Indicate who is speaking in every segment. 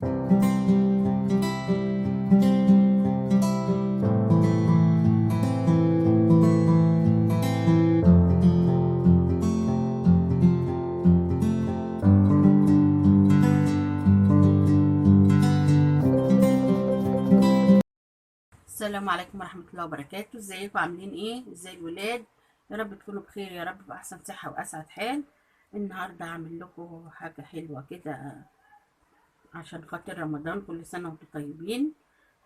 Speaker 1: السلام عليكم ورحمة الله وبركاته. ازيكم عاملين ايه؟ ازاي الولاد؟ يا رب تكونوا بخير، يا رب في احسن صحة واسعد حال. النهاردة هعمل لكم حاجة حلوة كده عشان خاطر رمضان، كل سنة وانتم طيبين.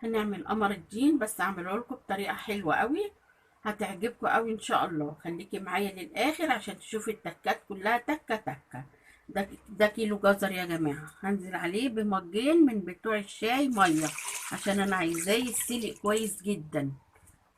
Speaker 1: هنعمل قمر الدين، بس هعمله لكم بطريقة حلوة قوي، هتعجبكم قوي ان شاء الله. خليكي معايا للاخر عشان تشوفي التكات كلها تكة تكة. ده كيلو جزر يا جماعة، هنزل عليه بمجين من بتوع الشاي مية عشان انا عايزاه يتسلق كويس جدا.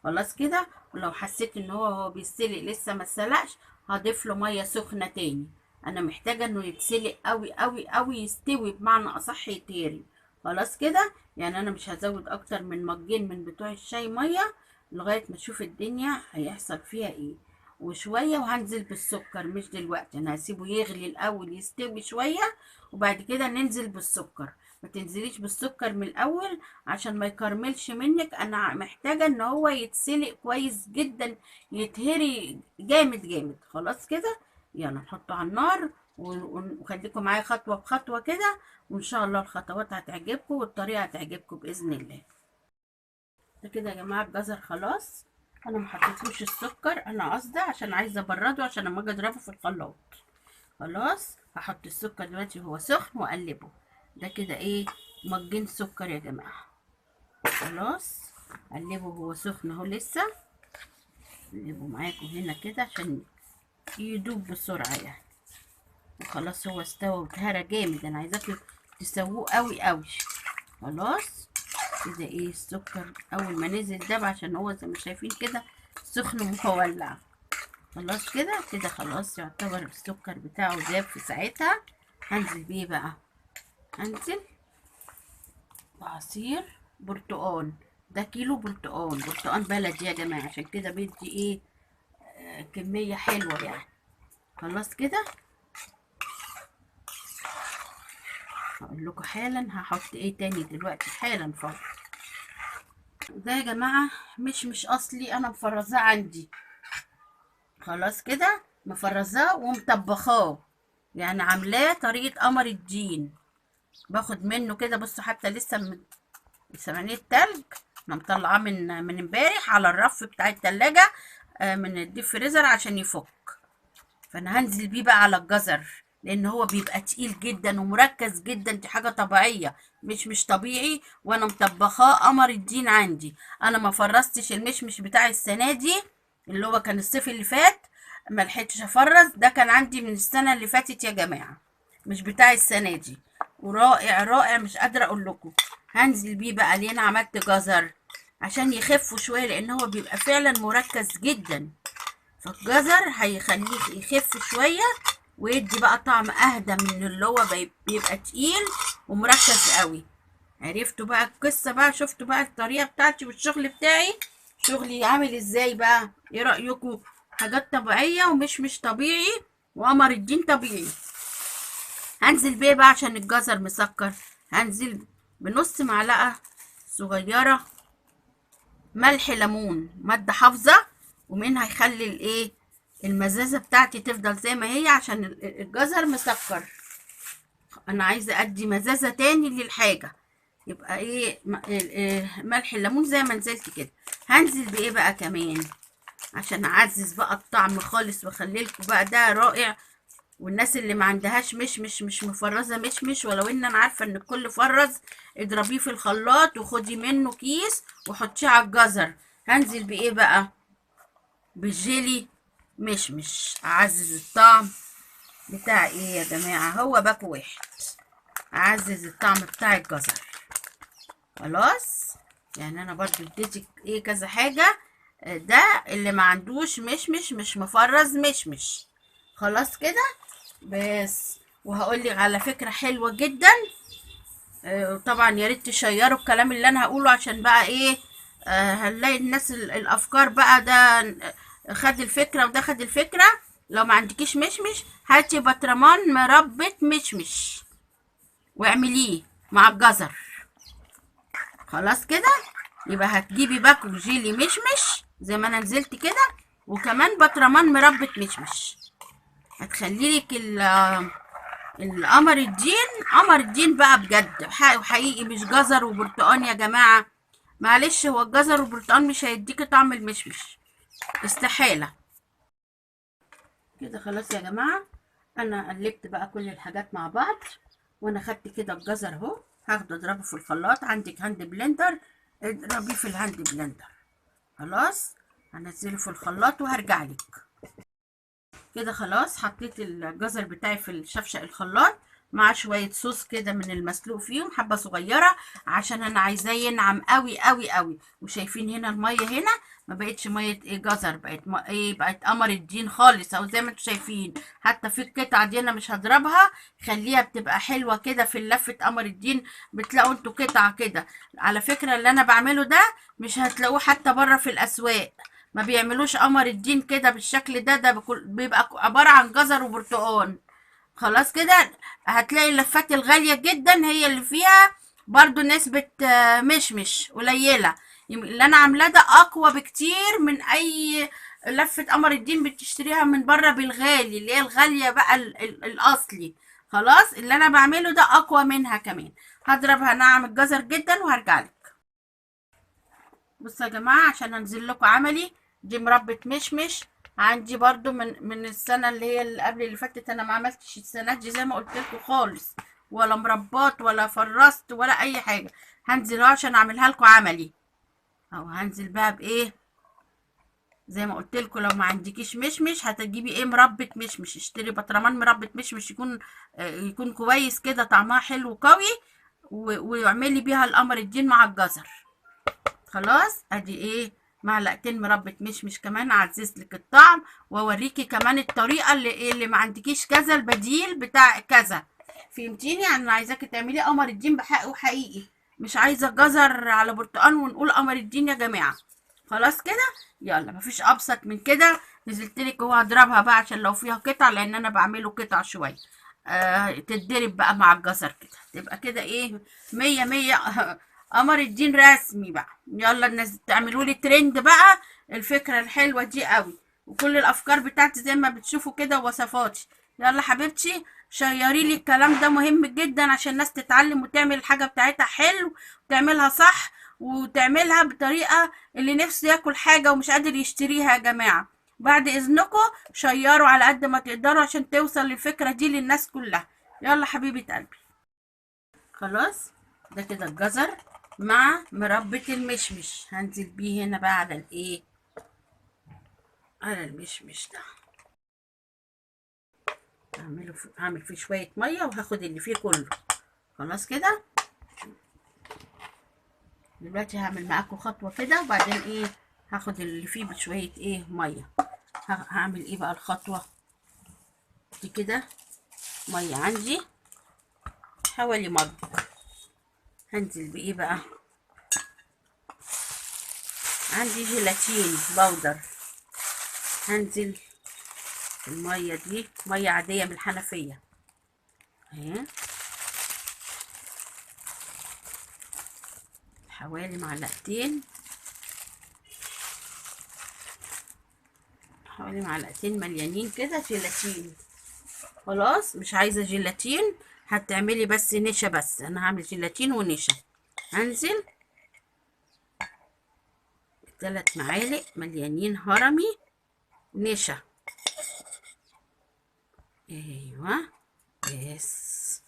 Speaker 1: خلاص كده، ولو حسيت ان هو بيتسلق لسه ما اتسلقش هضيف له ميه سخنه تاني. انا محتاجه انه يتسلق قوي قوي قوي، يستوي بمعنى اصح يتهري. خلاص كده، يعني انا مش هزود اكتر من مجين من بتوع الشاي ميه لغايه ما اشوف الدنيا هيحصل فيها ايه. وشويه وهنزل بالسكر، مش دلوقتي، انا هسيبه يغلي الاول يستوي شويه وبعد كده ننزل بالسكر. ما تنزليش بالسكر من الاول عشان ما يكرملش منك، انا محتاجه ان هو يتسلق كويس جدا، يتهري جامد جامد. خلاص كده، يلا نحطه على النار وخليكم معايا خطوه بخطوه كده، وان شاء الله الخطوات هتعجبكم والطريقه هتعجبكم باذن الله. ده كده يا جماعه الجزر خلاص، انا ما حطيتلوش السكر، انا قصدي عشان عايزه ابرده عشان لما اجي اضربه في الخلاط. خلاص هحط السكر دلوقتي وهو سخن واقلبه. ده كده ايه، مجين سكر يا جماعه. خلاص، قلبه وهو سخن اهو لسه. قلبه معاكم هنا كده عشان يدوب بسرعه يعني. وخلاص هو استوى واتهرى جامد، انا عايزاكم تسووه قوي قوي. خلاص كده ايه، السكر اول ما نزل داب عشان هو زي ما شايفين كده سخن ومولع. خلاص كده كده، خلاص يعتبر السكر بتاعه داب في ساعتها. هنزل بيه بقى، هنزل بعصير برتقال. ده كيلو برتقال بلدي يا جماعه، عشان كده بيدي ايه، كميه حلوه يعني. خلاص كده، هقول لكم حالا هحط ايه تاني دلوقتي حالا فوق. ده يا جماعه مش اصلي، انا مفرزاه عندي. خلاص كده، مفرزاه ومطبخاه، يعني عاملاه طريقه قمر الدين. باخد منه كده، بصوا حتى لسه من سمنيه التلج، انا مطلعاه من امبارح على الرف بتاع التلاجة، من الديب فريزر عشان يفك. فانا هنزل بيه بقى على الجزر، لان هو بيبقى تقيل جدا ومركز جدا، دي حاجه طبيعيه مش طبيعي، وانا مطبخاه قمر الدين عندي. انا ما فرستش المشمش بتاع السنه دي، اللي هو كان الصيف اللي فات، ما لحقتش افرز. ده كان عندي من السنه اللي فاتت يا جماعه، مش بتاع السنه دي. ورائع رائع، مش قادره اقول لكم. هنزل بيه بقى، ليه انا عملت جزر؟ عشان يخفوا شويه، لان هو بيبقى فعلا مركز جدا. فالجزر هيخليه يخف شوية ويدي بقى طعم اهدى من اللي هو بيبقى تقيل ومركز قوي. عرفتوا بقى القصة بقى؟ شفتوا بقى الطريقة بتاعتي والشغل بتاعي؟ شغلي عامل ازاي بقى؟ ايه رأيكم؟ حاجات طبيعية ومش طبيعي، وقمر الدين طبيعي. هنزل بيه بقى عشان الجزر مسكر. هنزل بنص معلقة صغيرة ملح ليمون، مادة حافظة، ومنها يخلي الايه، المزازة بتاعتي تفضل زي ما هي، عشان الجزر مسكر. انا عايزة ادي مزازة تاني للحاجة، يبقى ايه ملح الليمون زي ما نزلت كده. هنزل بايه بقى كمان عشان اعزز بقى الطعم خالص واخلي لكم بقى ده رائع. والناس اللي ما عندهاش مش مفرزه مشمش، ولو ان انا عارفه ان الكل فرز، اضربيه في الخلاط وخدي منه كيس وحطيه على الجزر. هنزل بايه بقى؟ بالجيلي مشمش، اعزز الطعم بتاع ايه يا جماعه، هو باكو واحد، اعزز الطعم بتاع الجزر. خلاص، يعني انا برضو اديتك ايه كذا حاجه. ده اللي ما عندوش مشمش، مش مفرز مشمش. خلاص كده بس. وهقول لك على فكره حلوه جدا، طبعا يا ريت تشيروا الكلام اللي انا هقوله عشان بقى ايه، هنلاقي الناس الافكار بقى، ده خد الفكره وده خد الفكره. لو ما عندكيش مشمش، هاتي برطمان مربى مشمش واعمليه. مع الجزر. خلاص كده. يبقى هتجيبي باكو جيلي مشمش زي ما انا نزلت كده، وكمان بطرمان مربة مشمش. هتخليلك القمر الدين قمر الدين بقى بجد وحقيقي، مش جزر وبرتقان يا جماعة. معلش، هو الجزر والبرتقان مش هيديكي طعم المشمش، استحالة. كده خلاص يا جماعة، انا قلبت بقى كل الحاجات مع بعض، وانا خدت كده الجزر اهو، هاخده اضربه في الخلاط. عندك هاند بلندر، اضربيه في الهاند بلندر. خلاص، هنزله في الخلاط وهرجع لك. كده خلاص، حطيت الجزر بتاعي في الشفشق الخلاط مع شوية صوص كده من المسلوق فيهم، حبة صغيرة عشان انا عايزاه ينعم قوي قوي قوي. وشايفين هنا المية هنا ما بقتش مية ايه جزر، بقت ايه، بقت قمر الدين خالص اهو زي ما انتوا شايفين. حتى في القطعة دي انا مش هضربها، خليها بتبقى حلوة كده في لفة قمر الدين. بتلاقوا انتوا قطعة كده. على فكرة اللي انا بعمله ده مش هتلاقوه حتى بره في الاسواق، ما بيعملوش قمر الدين كده بالشكل ده. ده بيبقى عبارة عن جزر وبرتقال. خلاص كده. هتلاقي اللفات الغالية جدا هي اللي فيها برضو نسبة مشمش قليلة. اللي انا عاملاه ده اقوى بكتير من اي لفة قمر الدين بتشتريها من بره بالغالي، اللي هي الغالية بقى الاصلي. خلاص، اللي انا بعمله ده اقوى منها كمان. هضربها ناعم الجزر جدا وهرجعلك. بصوا يا جماعة، عشان انزل لكم عملي، دي مربة مشمش عندي برضو من السنة اللي هي اللي قبل اللي فاتت. انا ما عملتش السنة دي زي ما قلت لكم خالص، ولا مربات ولا فرست ولا اي حاجة. هنزل اهو عشان اعملها لكم عملي. او هنزل بقى بايه، زي ما قلت لكم، لو ما عندكيش مشمش هتجيبي ايه، مربة مشمش. اشتري بطرمان مربة مشمش يكون يكون كويس كده، طعمها حلو وقوي، واعملي بيها القمر الدين مع الجزر. خلاص، ادي ايه، معلقتين مربى مشمش كمان اعزز لك الطعم، واوريكي كمان الطريقه اللي ايه، اللي ما عندكيش كذا البديل بتاع كذا. فهمتيني؟ يعني انا عايزاكي تعملي قمر الدين بحقه حقيقي، مش عايزه جزر على برتقال ونقول قمر الدين يا جماعه. خلاص كده. يلا، مفيش ابسط من كده. نزلت لك اهو، هضربها بقى عشان لو فيها قطع، لان انا بعمله قطع شويه. تتضرب بقى مع الجزر كده، تبقى كده ايه، مية مية. قمر الدين رسمي بقى. يلا الناس تعملوا لي ترند بقى الفكرة الحلوة دي قوي، وكل الافكار بتاعتي زي ما بتشوفوا كده وصفاتي. يلا حبيبتي، شيري لي الكلام ده، مهم جدا عشان الناس تتعلم وتعمل الحاجة بتاعتها حلو، وتعملها صح، وتعملها بطريقة اللي نفسه ياكل حاجة ومش قادر يشتريها. يا جماعة بعد اذنكم شيروا على قد ما تقدروا عشان توصل الفكرة دي للناس كلها. يلا حبيبة قلبي. خلاص، ده كده الجزر مع مربة المشمش. هنزل بيه هنا بقى على الايه، على المشمش ده. هعمل فيه شوية مية وهاخد اللي فيه كله. خلاص كده. دلوقتي هعمل معاكم خطوة كده، وبعدين ايه، هاخد اللي فيه بشوية ايه مية. هعمل ايه بقى الخطوة دي كده. مية عندي حوالي مج. هنزل بايه بقى، عندي جيلاتين باودر. هنزل المية دي مية عادية من الحنفية اهي، حوالي معلقتين، حوالي معلقتين مليانين كده جيلاتين. خلاص، مش عايزة جيلاتين، هتعملي بس نشا بس. انا هعمل جيلاتين ونشا. هنزل 3 معالق مليانين هرمي نشا. ايوه، بس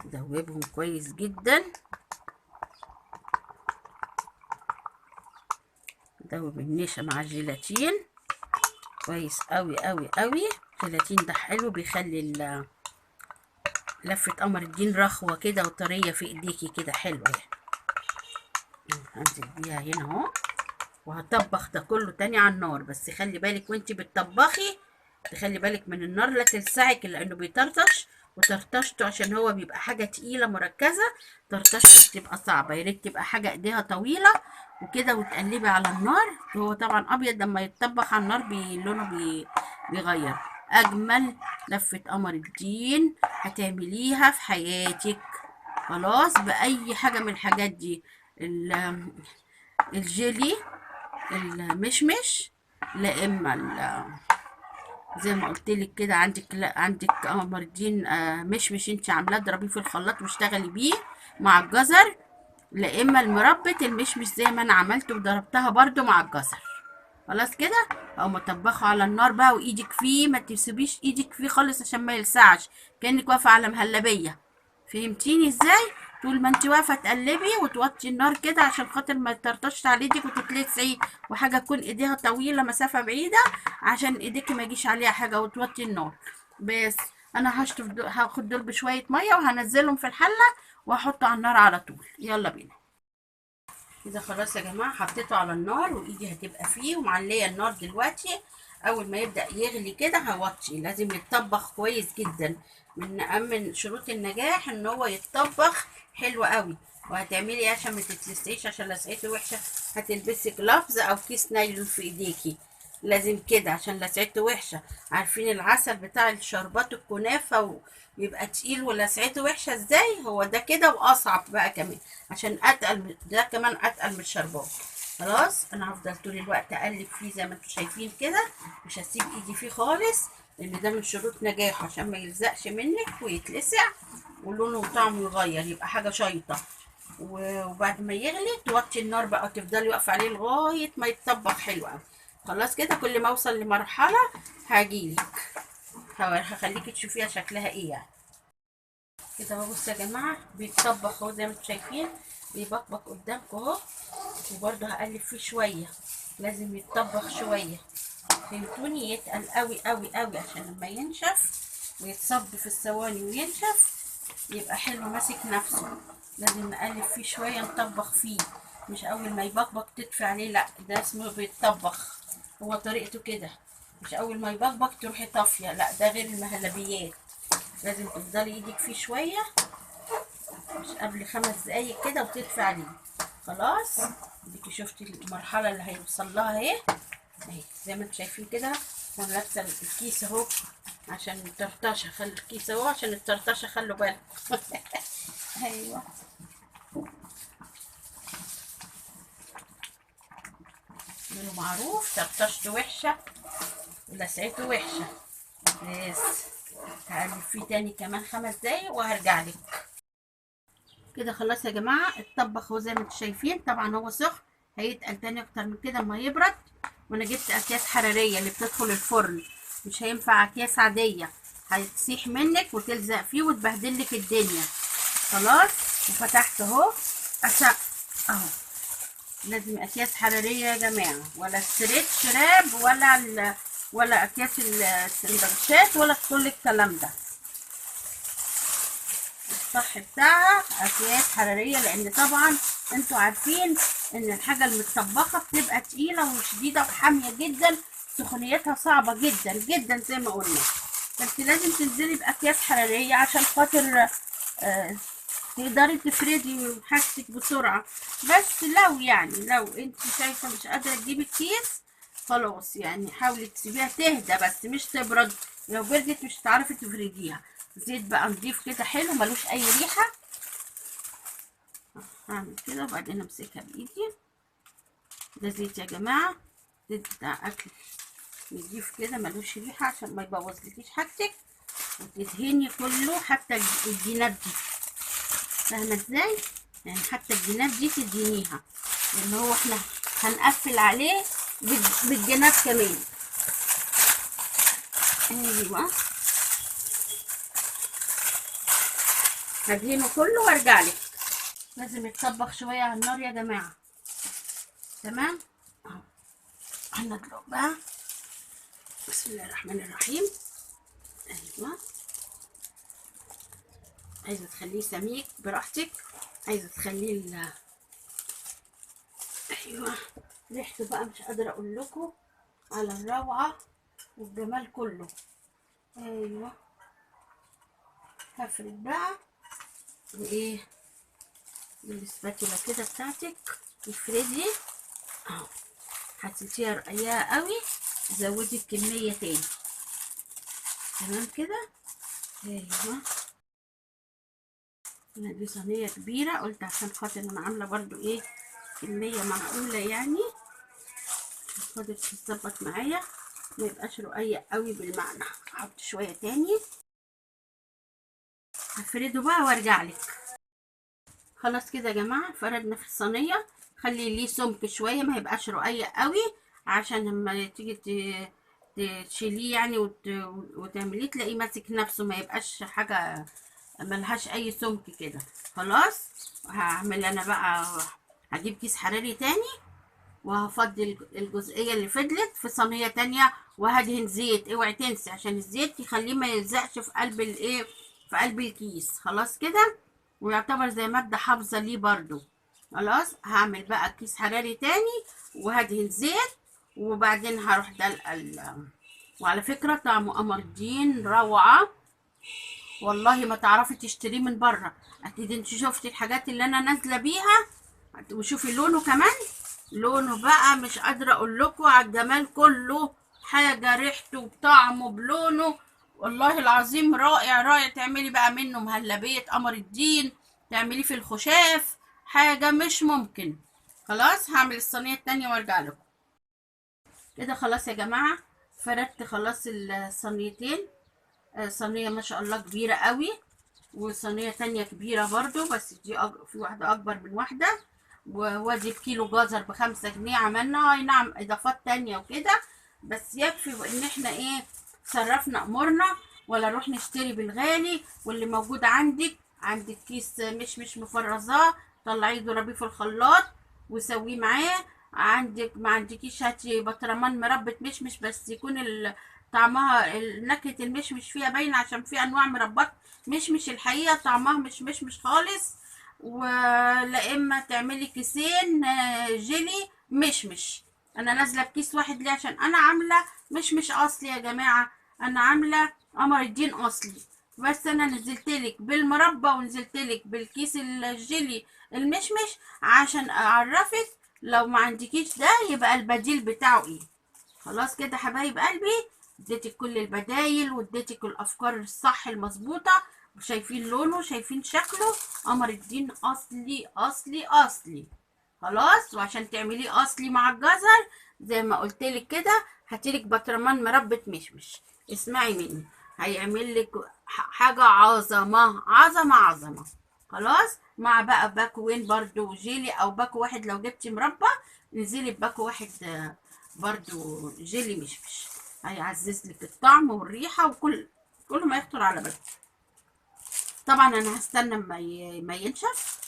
Speaker 1: دوبهم كويس جدا. دوب النشا مع الجيلاتين كويس قوي قوي قوي. الجيلاتين ده حلو، بيخلي لفة قمر الدين رخوة كده وطرية في ايديكي كده، حلوة يعني. هنزل بيها هنا اهو، وهطبخ ده كله تاني على النار. بس خلي بالك وانتي بتطبخي، تخلي بالك من النار لا تلسعك، لانه بيطرطش، وطرطشته عشان هو بيبقى حاجة تقيلة مركزة. طرطشته بتبقى صعبة، يا ريت تبقى حاجة ايديها طويلة وكده، وتقلبي على النار. هو طبعا ابيض، لما يتطبخ على النار لونه بيغير. اجمل لفة قمر الدين هتعمليها في حياتك. خلاص، باي حاجة من الحاجات دي، الجيلي، المشمش، لا اما زي ما قلت لك كده، عندك، لا عندك قمر الدين مشمش انت عاملاه، اضربيه في الخلاط واشتغلي بيه مع الجزر، لا اما المربى المشمش زي ما انا عملت وضربتها برضو مع الجزر. خلاص كده، او مطبخه على النار بقى وايدك فيه، ما تسيبيش ايدك فيه خالص عشان ما يلسعش، كانك واقفه على مهلبيه. فهمتيني ازاي؟ طول ما انت واقفه تقلبي وتوطي النار كده عشان خاطر ما تطرطش على ايدك وتتلسعي، وحاجه تكون ايديها طويله مسافه بعيده عشان ايديك ما يجيش عليها حاجه، وتوطي النار. بس انا هاخد دول بشويه ميه وهنزلهم في الحله واحطه على النار على طول. يلا بينا. كده خلاص يا جماعه، حطيته على النار وايدي هتبقى فيه ومعليه النار دلوقتي. اول ما يبدا يغلي كده هوطي، لازم يتطبخ كويس جدا. من شروط النجاح ان هو يتطبخ حلو قوي. وهتعملي ايه عشان ما تتلسعيش؟ عشان لسعته وحشه هتلبسي جلافز او كيس نايلون في ايديكي، لازم كده عشان لسعته وحشه. عارفين العسل بتاع الشربات الكنافه بيبقى تقيل ولسعته وحشه ازاي؟ هو ده كده، واصعب بقى كمان عشان اتقل، ده كمان اتقل من الشربات. خلاص، انا هفضل طول الوقت اقلب فيه زي ما انتم شايفين كده، مش هسيب ايدي فيه خالص، لان ده من شروط نجاحه عشان ما يلزقش منك ويتلسع ولونه وطعمه يغير، يبقى حاجه شيطه. وبعد ما يغلي توطي النار بقى وتفضلي واقفه عليه لغايه ما يتطبخ حلو قوي. خلاص كده، كل ما اوصل لمرحله هجيلك هخليكي تشوفيها شكلها ايه يعني. كده اهو، بصوا يا جماعه بيتطبخ اهو زي ما انتم شايفين، بيبقبق قدامكم اهو. وبرده هقلب فيه شويه، لازم يتطبخ شويه. فهمتوني؟ يتقل قوي قوي قوي عشان لما ينشف ويتصب في الصواني وينشف يبقى حلو ماسك نفسه. لازم نقلب فيه شويه، نطبخ فيه، مش اول ما يبقبق تطفي عليه، لا ده اسمه بيتطبخ، هو طريقته كده. مش اول ما يبقبق تروحي طافيه، لا ده غير المهلبيات. لازم تفضلي ايدك فيه شويه، مش قبل 5 دقايق كده وتدفي عليه. خلاص، اديكي شفتي المرحله اللي هيوصل لها اهي، اهي زي ما انتم شايفين كده. وانا لابسه الكيس اهو عشان الطرطشه، خلي الكيس اهو عشان الطرطشه، خلوا بالك. ايوه، منه معروف طرطشته وحشه ولسعته وحشه. بس هقلب فيه تاني كمان 5 دقايق وهرجع لك. كده خلاص يا جماعه، اتطبخ اهو زي ما انتم شايفين. طبعا هو سخن، هيتقل تاني اكتر من كده اما يبرد. وانا جبت اكياس حراريه اللي بتدخل الفرن، مش هينفع اكياس عاديه، هتسيح منك وتلزق فيه وتبهدلك الدنيا. خلاص، وفتحت اهو اهو. لازم اكياس حراريه يا جماعه، ولا ستريتش راب ولا اكياس السندوتشات ولا كل الكلام ده. الصح بتاعها اكياس حراريه، لان طبعا انتوا عارفين ان الحاجه المتطبخه بتبقى تقيله وشديده وحاميه جدا، سخونيتها صعبه جدا جدا زي ما قلنا. فانت لازم تنزلي باكياس حراريه عشان خاطر آه تقدري تفردي حاجتك بسرعه. بس لو انت شايفه مش قادره تجيبي الكيس، خلاص يعني حاولي تسيبيها تهدى بس مش تبرد، لو بردت مش هتعرفي تفرديها. زيت بقى نضيف كده حلو ملوش اي ريحه. هعمل كده وبعدين امسكها بايدي. ده زيت يا جماعه، زيت بتاع اكل نضيف كده ملوش ريحه عشان ما يبوظلكيش حاجتك، وتدهني كله حتى الجناب دي. فاهمه ازاي؟ يعني حتى الجناب دي تدهنيها، لان هو احنا هنقفل عليه بالجناب كمان. ايوه، هدهنه كله وارجع لك. لازم يتطبخ شويه على النار يا جماعه. تمام اهو. هندلق بقى، بسم الله الرحمن الرحيم. ايوه، عايزه تخليه سميك براحتك، عايزه تخليه ايوه، ريحته بقى مش قادره اقول لكم على الروعه والجمال كله. ايوه، هفرد بقى وايه بالسباتولا كده بتاعتك، افردي اهو. حسيتيها رقيقه قوي، زودي الكميه تاني. تمام كده. ايوه، انا دي صينيه كبيره، قلت عشان خاطر انا عامله برضو ايه كميه معقوله يعني، خاطر تظبط معايا ما يبقاش رقيق قوي بالمعنى. احط شويه تاني، هفرده بقى وارجع لك. خلاص كده يا جماعه، فردنا في الصينيه. خلي ليه سمك شويه، ما يبقاش رقيق قوي، عشان لما تيجي تشيليه يعني وتعمليه تلاقيه ماسك نفسه، ما يبقاش حاجه ملهاش اي سمك كده. خلاص، هعمل انا بقى، هجيب كيس حراري تاني وهفضي الجزئيه اللي فضلت في صينيه تانية، وهدهن زيت. اوعي تنسي عشان الزيت يخليه ما يلزقش في قلب الايه، في قلب الكيس. خلاص كده، ويعتبر زي ماده حافظه ليه برضو. خلاص، هعمل بقى كيس حراري تاني وهدهن زيت، وبعدين هروح دلق. وعلى فكره طعمه قمر الدين روعه، والله ما تعرفي تشتريه من بره. اكيد انت شفتي الحاجات اللي انا نازله بيها، وشوفي لونه كمان. لونه بقى مش قادره اقول لكم على الجمال كله، حاجه ريحته وطعمه بلونه، والله العظيم رائع رائع. تعملي بقى منه مهلبيه قمر الدين، تعمليه في الخشاف، حاجه مش ممكن. خلاص، هعمل الصينيه التانية وارجع لكم. كده خلاص يا جماعه، فردت خلاص الصينيتين. صينيه ما شاء الله كبيره قوي، وصينيه تانية كبيره برضو، بس دي في واحده اكبر من واحده. وادي بكيلو جزر ب5 جنيه، عملنا اي نعم اضافات تانية وكده، بس يكفي ان احنا ايه، صرفنا امورنا، ولا نروح نشتري بالغالي. واللي موجود عندك كيس مش مفرزاه، طلعيه ضربيه في الخلاط وسويه معاه. عندك ما عندكيش، هاتي بطرمان مربى مشمش، بس يكون طعمها نكهة المشمش فيها باينة، عشان في انواع مربات مشمش الحقيقة طعمها مش مشمش خالص. ولا اما تعملي كيسين جيلي مشمش. انا نازله بكيس واحد ليه؟ عشان انا عامله مشمش اصلي يا جماعه، انا عامله قمر الدين اصلي، بس انا نزلتلك بالمربى ونزلتلك بالكيس الجيلي المشمش عشان اعرفك لو ما عندكيش ده يبقى البديل بتاعه ايه. خلاص كده حبايب قلبي، اديتك كل البدايل واديتك الافكار الصح المظبوطه. شايفين لونه، شايفين شكله، قمر الدين اصلي اصلي اصلي. خلاص، وعشان تعمليه اصلي مع الجزر زي ما قلت لك كده، هاتيلك بطرمان مربى مشمش، اسمعي مني، هيعمل لك حاجه عظمه عظمه عظمه. خلاص، مع بقى باكوين برضو جيلي، او باكو واحد لو جبتي مربى، انزلي بباكو واحد برضو جيلي مشمش، هيعزز لك الطعم والريحه كل ما يخطر على بالك. طبعا انا هستنى ما ينشف،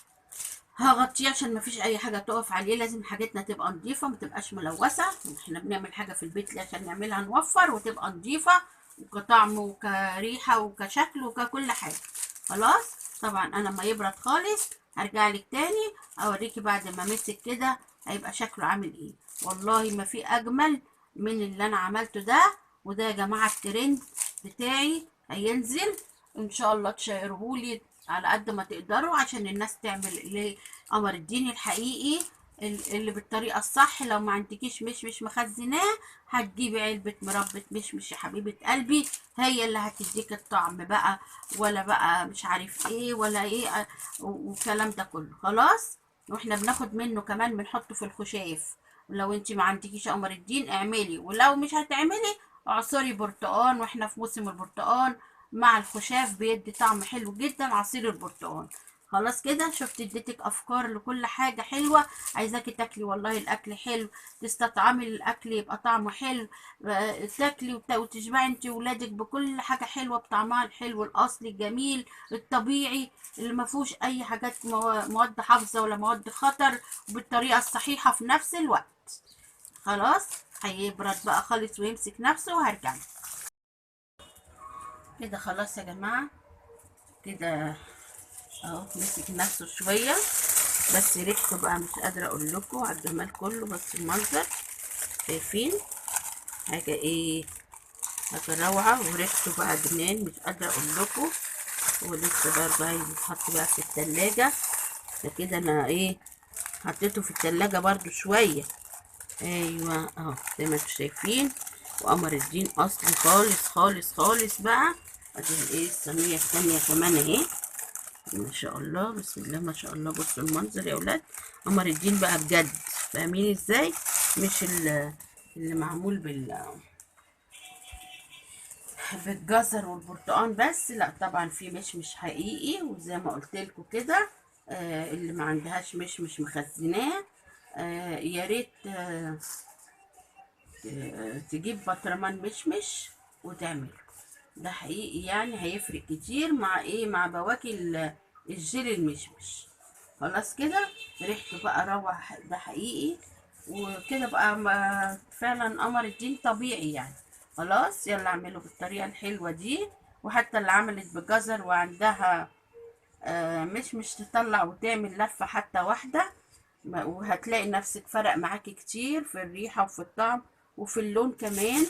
Speaker 1: هغطيه عشان ما فيش اي حاجه تقف عليه. لازم حاجتنا تبقى نظيفه، ما تبقاش ملوثه. احنا بنعمل حاجه في البيت ليه؟ عشان نعملها نوفر وتبقى نظيفه، وكطعم وكريحه وكشكل وككل حاجه. خلاص، طبعا انا ما يبرد خالص هرجع لك تاني اوريكي بعد ما مسك كده هيبقى شكله عامل ايه. والله ما في اجمل من اللي انا عملته ده. وده يا جماعه الترند بتاعي، هينزل ان شاء الله، تشيرهولي على قد ما تقدروا عشان الناس تعمل اللي قمر الدين الحقيقي اللي بالطريقه الصح. لو ما عندكيش مش مخزناه، هتجيبي علبه مربى مش يا حبيبه قلبي، هي اللي هتديك الطعم بقى، ولا بقى مش عارف ايه ولا ايه والكلام ده كله. خلاص، واحنا بناخد منه كمان بنحطه في الخشاف. ولو انت ما عندكيش قمر الدين اعملي، ولو مش هتعملي اعصري برتقان، واحنا في موسم البرتقان مع الخشاف بيدي طعم حلو جدا عصير البرتقال. خلاص كده، شفت اديتك افكار لكل حاجه حلوه. عايزاكي تاكلي والله الاكل حلو، تستطعمي الاكل يبقى طعمه حلو، تاكلي وتشبعي انت وولادك بكل حاجه حلوه بطعمها الحلو الاصلي الجميل الطبيعي، اللي ما فيهوش اي حاجات مواد حافظه ولا مواد خطر، وبالطريقه الصحيحه في نفس الوقت. خلاص، هيبرد بقى خالص ويمسك نفسه وهرجع كده. خلاص يا جماعه، كده اهو مسك نفسه شويه، بس ريحته بقى مش قادره اقول لكم على الجمال كله. بس المنظر شايفين حاجه ايه، حاجه روعه، وريحته بقى جنان مش قادره اقول لكم. ولسه برضه عايز يتحط بقى في التلاجة. فكده انا ايه، حطيته في التلاجة برضه شويه. ايوه اهو زي ما انتم شايفين وقمر الدين اصلي خالص خالص خالص بقى. ادي ايه الصينيه التانيه كمان اهي، ما شاء الله بسم الله ما شاء الله. بصوا المنظر يا اولاد، قمر الدين بقى بجد، فاهمين ازاي؟ مش اللي معمول بالجزر والبرتقال بس، لا طبعا في مشمش حقيقي. وزي ما قلت لكم كده اللي ما عندهاش مشمش مخزناه يا ريت تجيب برطمان مشمش وتعمله، ده حقيقي يعني هيفرق كتير مع ايه، مع بواكي الجيل المشمش. خلاص كده ريحته بقى روح، ده حقيقي. وكده بقى فعلا قمر الدين طبيعي يعني. خلاص يلا اعمله بالطريقة الحلوة دي. وحتى اللي عملت بجزر وعندها مش تطلع وتعمل لفة حتى واحدة، وهتلاقي نفسك فرق معاكي كتير في الريحة وفي الطعم وفي اللون كمان.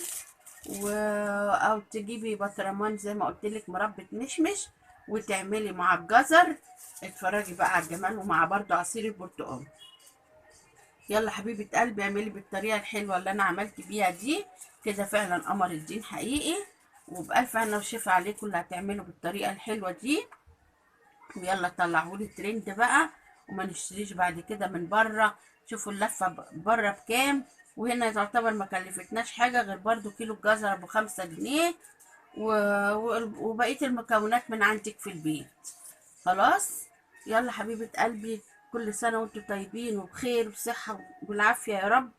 Speaker 1: او تجيبي بطرمان زي ما قلت لك مربى مشمش وتعملي مع الجزر، اتفرجي بقى على الجمال، ومع برضو عصير البرتقال. يلا حبيبة قلبي اعملي بالطريقة الحلوة اللي انا عملت بيها دي، كده فعلا قمر الدين حقيقي. وبألف هنا وشفا عليكم اللي هتعملوا بالطريقة الحلوة دي. ويلا طلعهولي ترند بقى، وما نشتريش بعد كده من بره. شوفوا اللفة بره بكام، وهنا تعتبر ما كلفتناش حاجة غير برضو كيلو الجزر ب5 جنيه وبقية المكونات من عندك في البيت. خلاص يلا حبيبة قلبي، كل سنة وانتم طيبين وبخير وبصحة وبالعافية يا رب،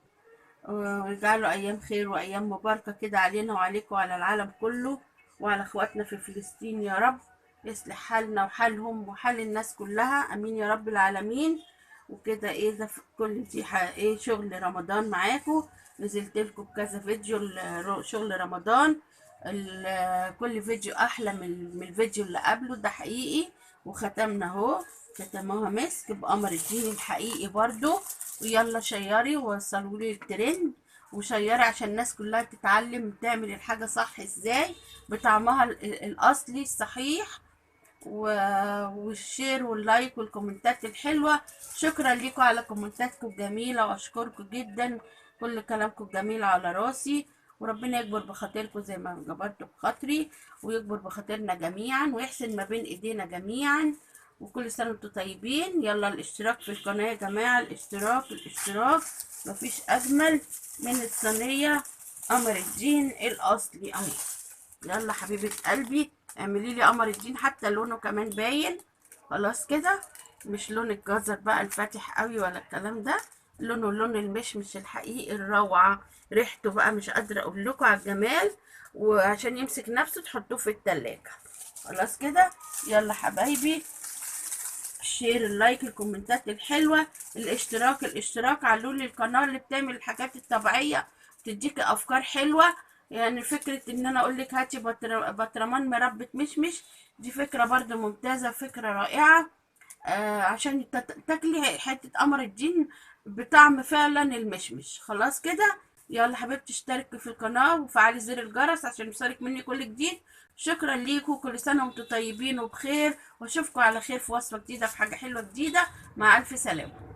Speaker 1: ويجعلوا أيام خير وأيام مباركة كده علينا وعليكم وعلى العالم كله وعلى اخواتنا في فلسطين يا رب. يصلح حالنا وحالهم وحال الناس كلها، امين يا رب العالمين. وكده ايه ده كل دي ايه شغل رمضان معاكم. نزلت لكم بكذا فيديو شغل رمضان، كل فيديو احلى من الفيديو اللي قبله، ده حقيقي. وختمنا اهو، ختموها مسك بقمر الدين الحقيقي برضو. ويلا شيري ووصلولي الترند، وشيري عشان الناس كلها تتعلم تعمل الحاجة صح ازاي بطعمها الاصلي الصحيح. والشير واللايك والكومنتات الحلوة. شكرا لكم على كومنتاتكم الجميلة، واشكركم جدا، كل كلامكم جميل على راسي. وربنا يكبر بخاطركم زي ما جبرتوا بخاطري، ويكبر بخاطرنا جميعا، ويحسن ما بين ايدينا جميعا. وكل سنة وانتم طيبين. يلا الاشتراك في القناة يا جماعة، الاشتراك الاشتراك. مفيش اجمل من الصينية قمر الدين الاصلي اهي. يلا حبيبة قلبي اعملي لي قمر الدين حتى لونه كمان باين. خلاص كده، مش لون الجزر بقى الفاتح قوي ولا الكلام ده، لونه لون المشمش الحقيقي الروعة. ريحته بقى مش قادرة اقول لكم على الجمال، وعشان يمسك نفسه تحطوه في التلاجة. خلاص كده يلا حبايبي، الشير اللايك الكومنتات الحلوة الاشتراك الاشتراك، علولي القناة اللي بتعمل الحاجات الطبيعية تديك افكار حلوة. يعني فكرة ان انا اقولك هاتي بطرمان مربى مشمش، دي فكرة برضو ممتازة، فكرة رائعة. عشان تاكلي حتة قمر الدين بطعم فعلا المشمش. خلاص كده يلا حبيبتي اشتركي في القناة وفعلي زر الجرس عشان يوصلك مني كل جديد. شكرا ليكم، كل سنة وانتم طيبين وبخير، واشوفكم على خير في وصفة جديدة في حاجة حلوة جديدة. مع الف سلامة.